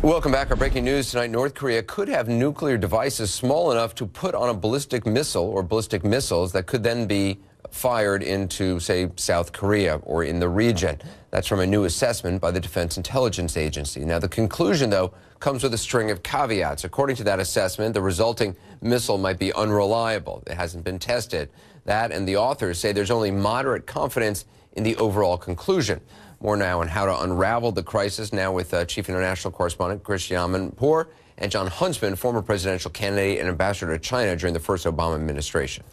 Welcome back. Our breaking news tonight. North Korea could have nuclear devices small enough to put on a ballistic missile or ballistic missiles that could then be fired into, say, South Korea or in the region. That's from a new assessment by the Defense Intelligence Agency. Now, the conclusion, though, comes with a string of caveats. According to that assessment, the resulting missile might be unreliable. It hasn't been tested. That and the authors say there's only moderate confidence in the overall conclusion. More now on how to unravel the crisis, now with Chief International Correspondent Christian Amanpour and John Huntsman, former presidential candidate and ambassador to China during the first Obama administration.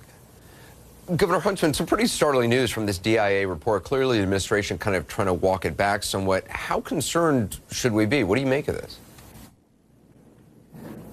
Governor Huntsman, some pretty startling news from this DIA report. Clearly, the administration kind of trying to walk it back somewhat. How concerned should we be? What do you make of this?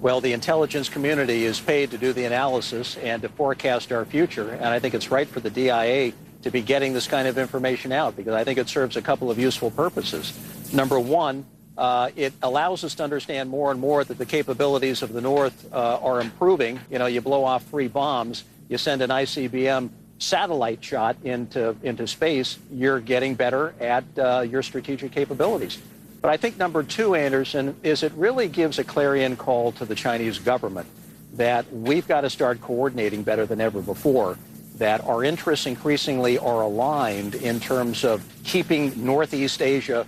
Well, the intelligence community is paid to do the analysis and to forecast our future, and I think it's right for the DIA to be getting this kind of information out, because I think it serves a couple of useful purposes. Number one, it allows us to understand more and more that the capabilities of the North are improving. You know, you blow off 3 bombs, you send an ICBM satellite shot into space, you're getting better at your strategic capabilities. But I think number two, Anderson, is it really gives a clarion call to the Chinese government that we've got to start coordinating better than ever before, that our interests increasingly are aligned in terms of keeping Northeast Asia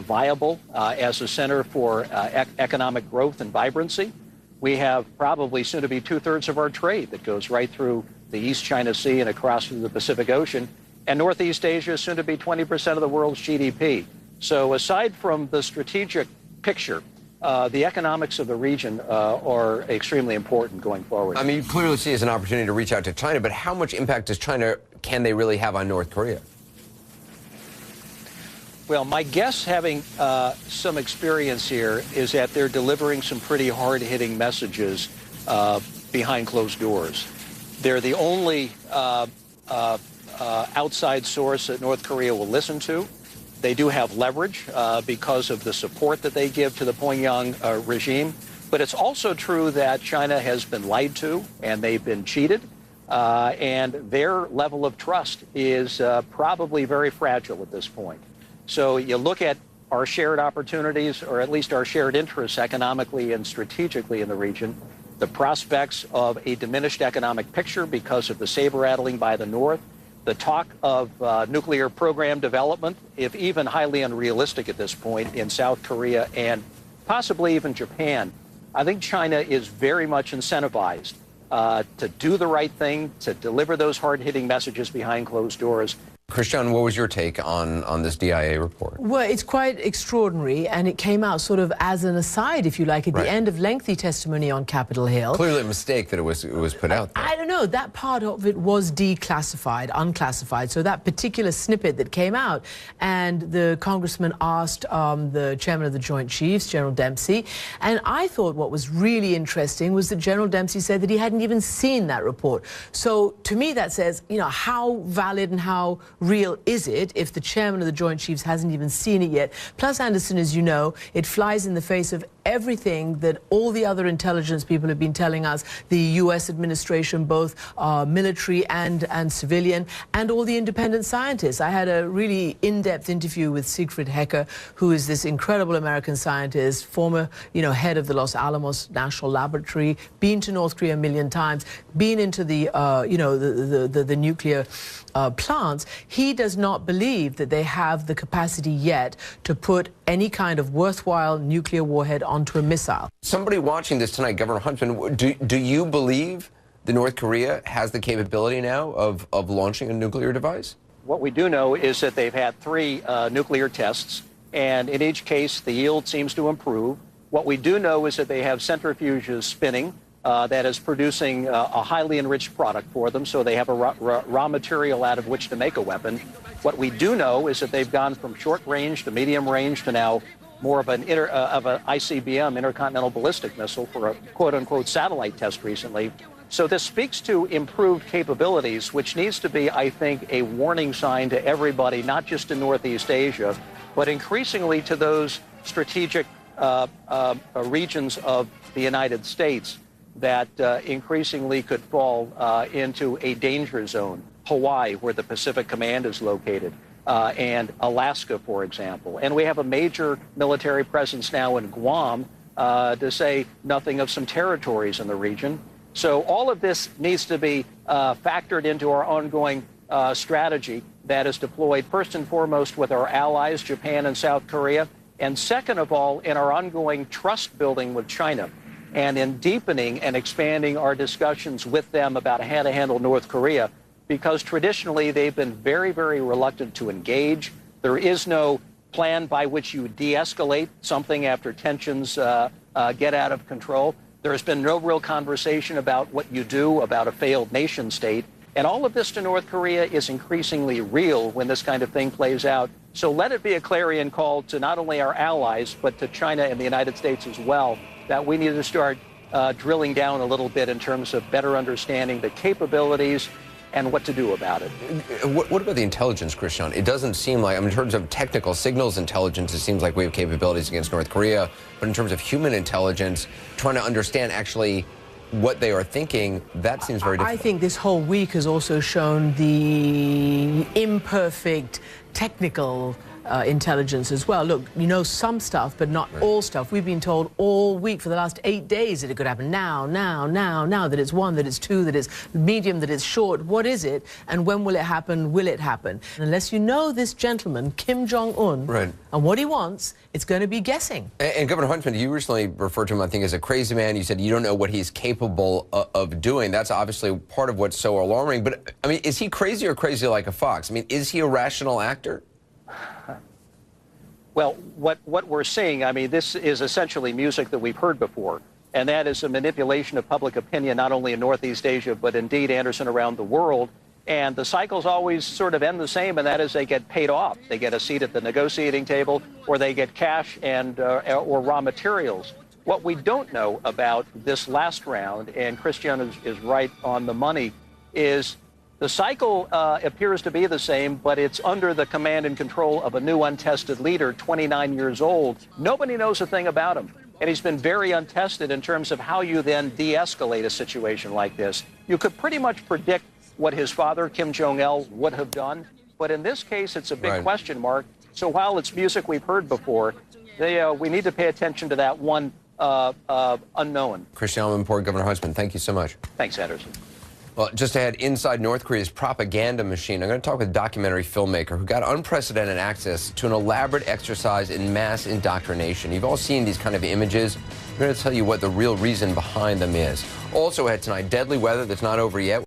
viable as a center for economic growth and vibrancy. We have probably soon to be 2/3 of our trade that goes right through the East China Sea and across through the Pacific Ocean. And Northeast Asia is soon to be 20% of the world's GDP. So aside from the strategic picture, the economics of the region are extremely important going forward. I mean, you clearly see it as an opportunity to reach out to China, but how much impact can they really have on North Korea? Well, my guess, having some experience here, is that they're delivering some pretty hard-hitting messages behind closed doors. They're the only outside source that North Korea will listen to. They do have leverage because of the support that they give to the Pyongyang regime. But it's also true that China has been lied to and they've been cheated. And their level of trust is probably very fragile at this point. So you look at our shared opportunities, or at least our shared interests economically and strategically in the region, the prospects of a diminished economic picture because of the saber-rattling by the North, the talk of nuclear program development, if even highly unrealistic at this point, in South Korea and possibly even Japan. I think China is very much incentivized to do the right thing, to deliver those hard-hitting messages behind closed doors. Christian, what was your take on this DIA report? Well, it's quite extraordinary, and it came out sort of as an aside, if you like, at the end of lengthy testimony on Capitol Hill. Clearly a mistake that it was put out there. I don't know. That part of it was declassified, unclassified. So that particular snippet that came out, and the congressman asked the chairman of the Joint Chiefs, General Dempsey, and I thought what was really interesting was that General Dempsey said that he hadn't even seen that report. So to me that says, you know, how valid and how real is it if the chairman of the Joint Chiefs hasn't even seen it yet? Plus, Anderson, as you know, it flies in the face of everything that all the other intelligence people have been telling us, the U.S. administration, both military and civilian, and all the independent scientists. I had a really in-depth interview with Siegfried Hecker, who is this incredible American scientist, former, head of the Los Alamos National Laboratory, been to North Korea a million times, been into the, the nuclear plants. He does not believe that they have the capacity yet to put any kind of worthwhile nuclear warhead onto a missile. Somebody watching this tonight, Governor Huntsman, do you believe that North Korea has the capability now of launching a nuclear device? What we do know is that they've had 3 nuclear tests, and in each case, the yield seems to improve. What we do know is that they have centrifuges spinning that is producing a highly enriched product for them, so they have a raw material out of which to make a weapon. What we do know is that they've gone from short range to medium range to now more of an ICBM, intercontinental ballistic missile, for a quote-unquote satellite test recently. So this speaks to improved capabilities, which needs to be, I think, a warning sign to everybody, not just in Northeast Asia, but increasingly to those strategic regions of the United States that increasingly could fall into a danger zone. Hawaii, where the Pacific Command is located. and Alaska, for example. And we have a major military presence now in Guam, to say nothing of some territories in the region. So all of this needs to be factored into our ongoing strategy that is deployed first and foremost with our allies, Japan and South Korea, and second of all, in our ongoing trust building with China, and in deepening and expanding our discussions with them about how to handle North Korea, because traditionally they've been very, very reluctant to engage. There is no plan by which you de-escalate something after tensions get out of control. There has been no real conversation about what you do about a failed nation state. And all of this to North Korea is increasingly real when this kind of thing plays out. So let it be a clarion call to not only our allies, but to China and the United States as well, that we need to start drilling down a little bit in terms of better understanding the capabilities and what to do about it. What about the intelligence, Christian? It doesn't seem like, I mean, in terms of technical signals intelligence, it seems like we have capabilities against North Korea. But in terms of human intelligence, trying to understand actually what they are thinking, that seems very difficult. I think this whole week has also shown the imperfect technical intelligence as well. Look, you know some stuff, but not all stuff. We've been told all week for the last 8 days that it could happen now, that it's one, that it's two, that it's medium, that it's short. What is it? And when will it happen? Will it happen? Unless you know this gentleman, Kim Jong-un, and what he wants, it's going to be guessing. And Governor Huntsman, you recently referred to him, I think, as a crazy man. You said you don't know what he's capable of doing. That's obviously part of what's so alarming. But, I mean, is he crazy or crazy like a fox? I mean, is he a rational actor? Well, what we're seeing, I mean, this is essentially music that we've heard before, and that is a manipulation of public opinion, not only in Northeast Asia, but indeed, Anderson, around the world. And the cycles always sort of end the same, and that is they get paid off. They get a seat at the negotiating table, or they get cash and or raw materials. What we don't know about this last round, and Christian is right on the money, is the cycle appears to be the same, but it's under the command and control of a new untested leader, 29 years old. Nobody knows a thing about him. And he's been very untested in terms of how you then de-escalate a situation like this. You could pretty much predict what his father, Kim Jong-il, would have done. But in this case, it's a big question mark. So while it's music we've heard before, we need to pay attention to that one unknown. Christian Amanpour, Governor Huntsman, thank you so much. Thanks, Anderson. Well, just ahead, inside North Korea's propaganda machine, I'm going to talk with a documentary filmmaker who got unprecedented access to an elaborate exercise in mass indoctrination. You've all seen these kind of images. I'm going to tell you what the real reason behind them is. Also ahead tonight, deadly weather that's not over yet.